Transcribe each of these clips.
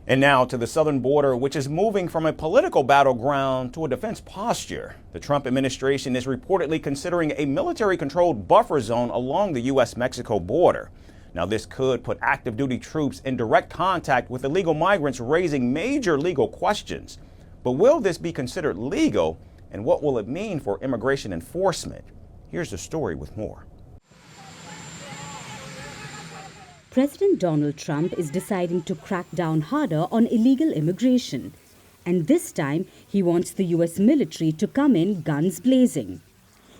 And now to the southern border, which is moving from a political battleground to a defense posture. The Trump administration is reportedly considering a military-controlled buffer zone along the U.S.-Mexico border. Now, this could put active duty troops in direct contact with illegal migrants, raising major legal questions. But will this be considered legal, and what will it mean for immigration enforcement? Here's the story with more. President Donald Trump is deciding to crack down harder on illegal immigration. And this time, he wants the U.S. military to come in guns blazing.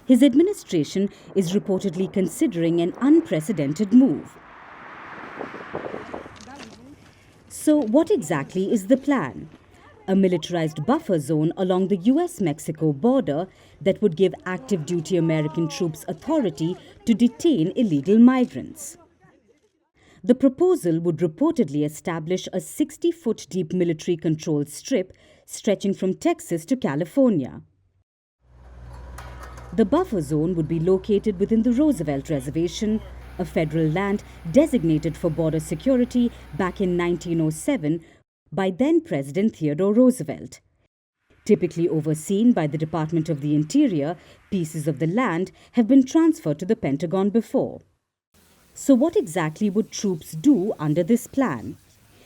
His administration is reportedly considering an unprecedented move. So what exactly is the plan? A militarized buffer zone along the U.S.-Mexico border that would give active duty American troops authority to detain illegal migrants. The proposal would reportedly establish a 60-foot deep military-controlled strip stretching from Texas to California. The buffer zone would be located within the Roosevelt Reservation, a federal land designated for border security back in 1907 by then-President Theodore Roosevelt. Typically overseen by the Department of the Interior, pieces of the land have been transferred to the Pentagon before. So what exactly would troops do under this plan?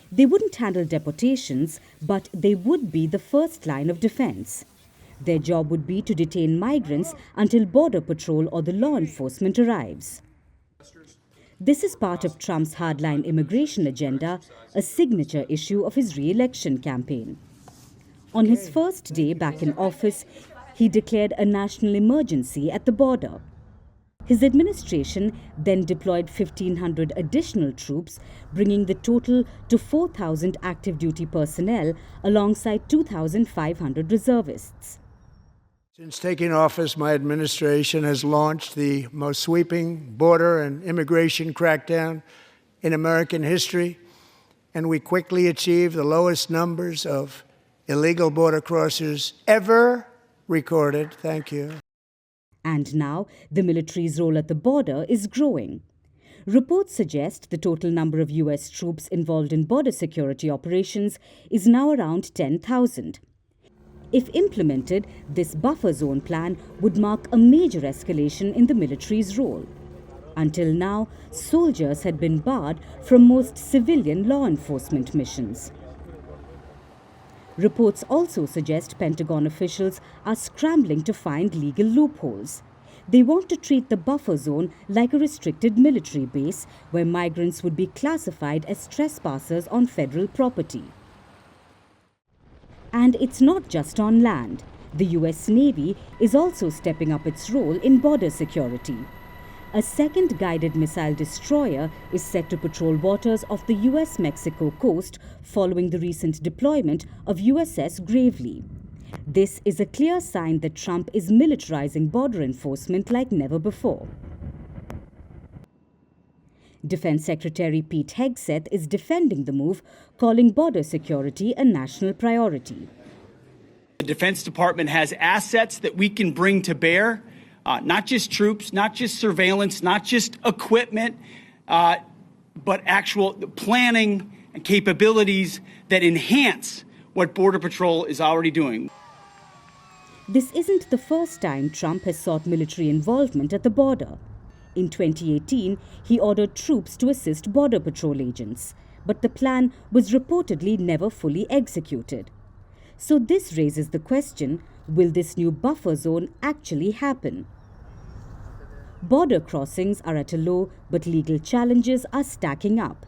They wouldn't handle deportations, but they would be the first line of defense. Their job would be to detain migrants until Border Patrol or the law enforcement arrives. This is part of Trump's hardline immigration agenda, a signature issue of his re-election campaign. On his first day back in office, he declared a national emergency at the border. His administration then deployed 1,500 additional troops, bringing the total to 4,000 active duty personnel alongside 2,500 reservists. Since taking office, my administration has launched the most sweeping border and immigration crackdown in American history, and we quickly achieved the lowest numbers of illegal border crossers ever recorded. Thank you. And now, the military's role at the border is growing. Reports suggest the total number of U.S. troops involved in border security operations is now around 10,000. If implemented, this buffer zone plan would mark a major escalation in the military's role. Until now, soldiers had been barred from most civilian law enforcement missions. Reports also suggest Pentagon officials are scrambling to find legal loopholes. They want to treat the buffer zone like a restricted military base where migrants would be classified as trespassers on federal property. And it's not just on land. The U.S. Navy is also stepping up its role in border security. A second guided missile destroyer is set to patrol waters off the U.S.-Mexico coast following the recent deployment of USS Gravely. This is a clear sign that Trump is militarizing border enforcement like never before. Defense Secretary Pete Hegseth is defending the move, calling border security a national priority. The Defense Department has assets that we can bring to bear. Not just troops, not just surveillance, not just equipment, but actual planning and capabilities that enhance what Border Patrol is already doing. This isn't the first time Trump has sought military involvement at the border. In 2018, he ordered troops to assist Border Patrol agents, but the plan was reportedly never fully executed. So this raises the question, will this new buffer zone actually happen? Border crossings are at a low, but legal challenges are stacking up.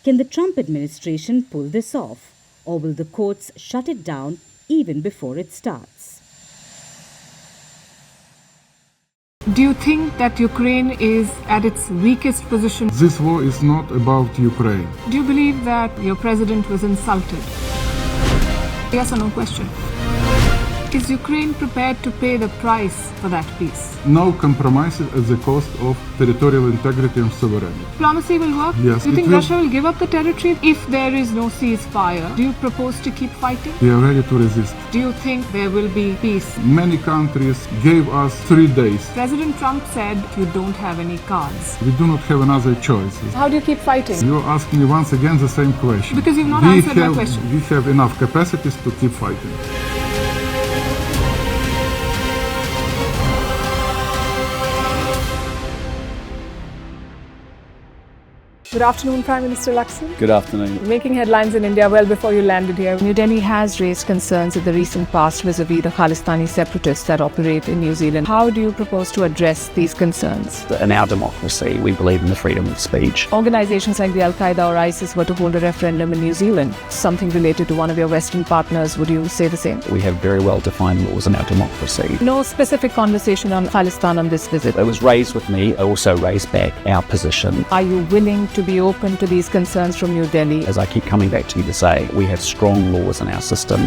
Can the Trump administration pull this off, or will the courts shut it down even before it starts? Do you think that Ukraine is at its weakest position? This war is not about Ukraine. Do you believe that your president was insulted? Yes or no question? Is Ukraine prepared to pay the price for that peace? No compromises at the cost of territorial integrity and sovereignty. Diplomacy will work? Yes, Do you it think will. Russia will give up the territory if there is no ceasefire? Do you propose to keep fighting? We are ready to resist. Do you think there will be peace? Many countries gave us 3 days. President Trump said you don't have any cards. We do not have another choice. How do you keep fighting? You ask me once again the same question. Because you've not answered my question. We have enough capacities to keep fighting. Good afternoon, Prime Minister Lakshman. Good afternoon. Making headlines in India well before you landed here. New Delhi has raised concerns in the recent past vis-a-vis the Khalistani separatists that operate in New Zealand. How do you propose to address these concerns? In our democracy, we believe in the freedom of speech. Organizations like the Al-Qaeda or ISIS were to hold a referendum in New Zealand, something related to one of your Western partners. Would you say the same? We have very well-defined laws in our democracy. No specific conversation on Khalistan on this visit. It was raised with me. I also raised back our position. Are you willing to be open to these concerns from New Delhi? As I keep coming back to you to say, we have strong laws in our system.